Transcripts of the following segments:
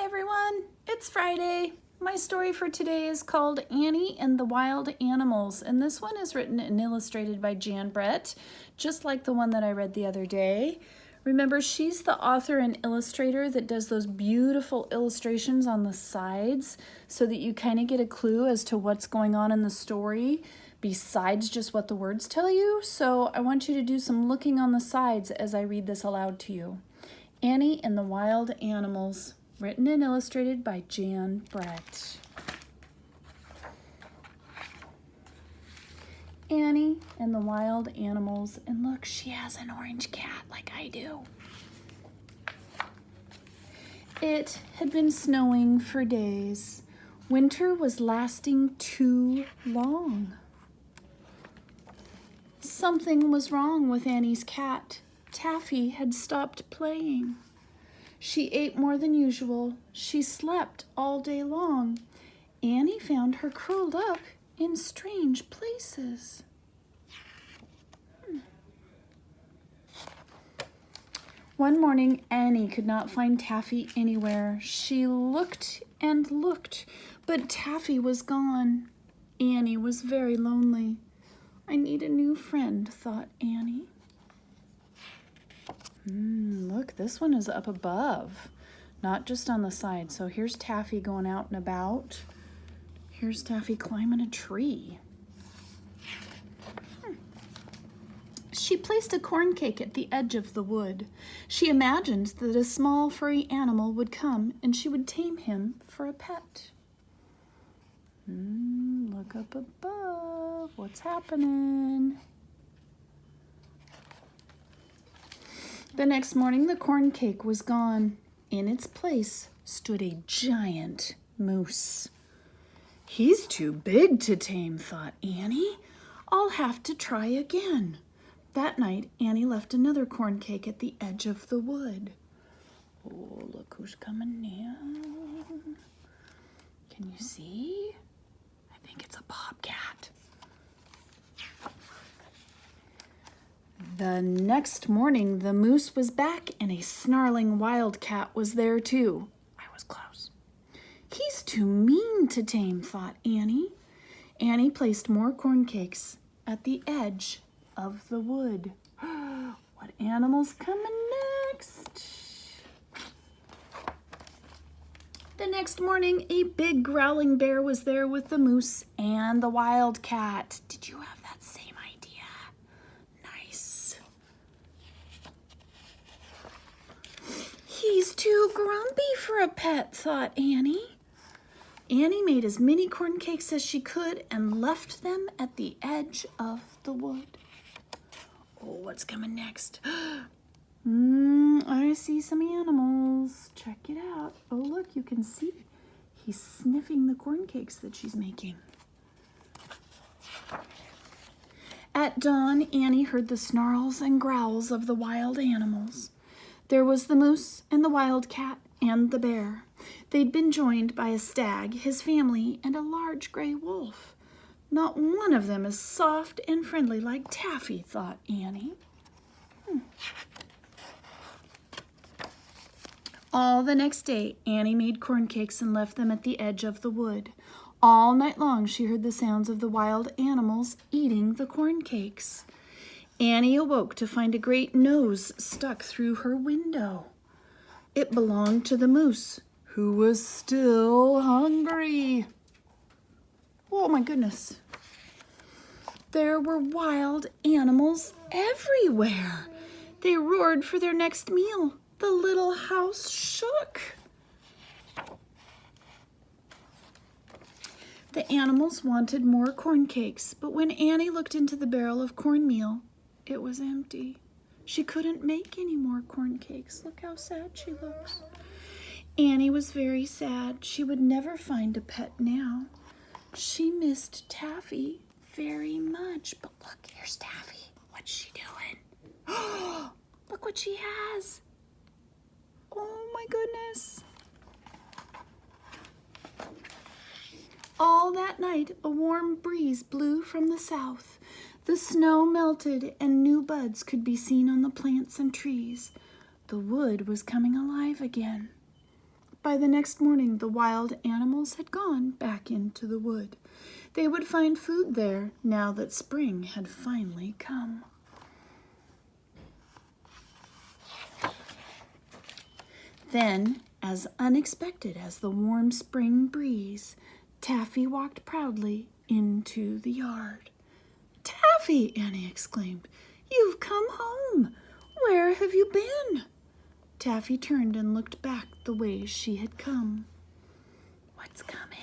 everyone, it's Friday. My story for today is called Annie and the Wild Animals, and this one is written and illustrated by Jan Brett, just like the one that I read the other day. Remember, she's the author and illustrator that does those beautiful illustrations on the sides so that you kind of get a clue as to what's going on in the story besides just what the words tell you. So I want you to do some looking on the sides as I read this aloud to you. Annie and the Wild Animals, written and illustrated by Jan Brett. Annie and the Wild Animals, and look, she has an orange cat like I do. It had been snowing for days. Winter was lasting too long. Something was wrong with Annie's cat. Taffy had stopped playing. She ate more than usual. She slept all day long. Annie found her curled up in strange places. One morning, Annie could not find Taffy anywhere. She looked and looked, but Taffy was gone. Annie was very lonely. I need a new friend, thought Annie. Look, this one is up above, not just on the side. So here's Taffy going out and about. Here's Taffy climbing a tree. She placed a corn cake at the edge of the wood. She imagined that a small furry animal would come and she would tame him for a pet. Look up above. What's happening? The next morning, the corn cake was gone. In its place stood a giant moose. He's too big to tame, thought Annie. I'll have to try again. That night, Annie left another corn cake at the edge of the wood. Oh, look who's coming in. Can you see? I think it's a bobcat. The next morning, the moose was back and a snarling wildcat was there too. I was close. He's too mean to tame, thought Annie. Annie placed more corn cakes at the edge of the wood. What animal's coming next? The next morning, a big growling bear was there with the moose and the wildcat. Did you have that same idea? Nice. He's too grumpy for a pet, thought Annie. Annie made as many corn cakes as she could and left them at the edge of the wood. Oh, what's coming next? I see some animals. Check it out. Oh, look, you can see he's sniffing the corn cakes that she's making. At dawn, Annie heard the snarls and growls of the wild animals. There was the moose and the wildcat and the bear. They'd been joined by a stag, his family, and a large gray wolf. Not one of them is soft and friendly like Taffy, thought Annie. All the next day, Annie made corn cakes and left them at the edge of the wood. All night long, she heard the sounds of the wild animals eating the corn cakes. Annie awoke to find a great nose stuck through her window. It belonged to the moose, who was still hungry. Oh my goodness. There were wild animals everywhere. They roared for their next meal. The little house shook. The animals wanted more corn cakes, but when Annie looked into the barrel of cornmeal, it was empty. She couldn't make any more corn cakes. Look how sad she looks. Annie was very sad. She would never find a pet now. She missed Taffy very much. But look, here's Taffy. What's she doing? Look what she has. Oh my goodness. All that night, a warm breeze blew from the south. The snow melted and new buds could be seen on the plants and trees. The wood was coming alive again. By the next morning, the wild animals had gone back into the wood. They would find food there now that spring had finally come. Then, as unexpected as the warm spring breeze, Taffy walked proudly into the yard. "Taffy!" Annie exclaimed. "You've come home! Where have you been?" Taffy turned and looked back the way she had come. "What's coming?"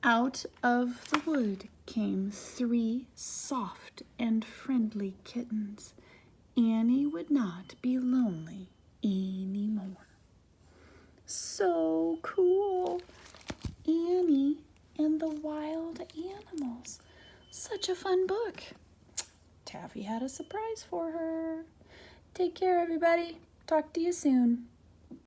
Out of the wood came 3 soft and friendly kittens. Annie would not be lonely anymore. So cool! Annie and the Wild Animals. Such a fun book. Taffy had a surprise for her. Take care, everybody. Talk to you soon.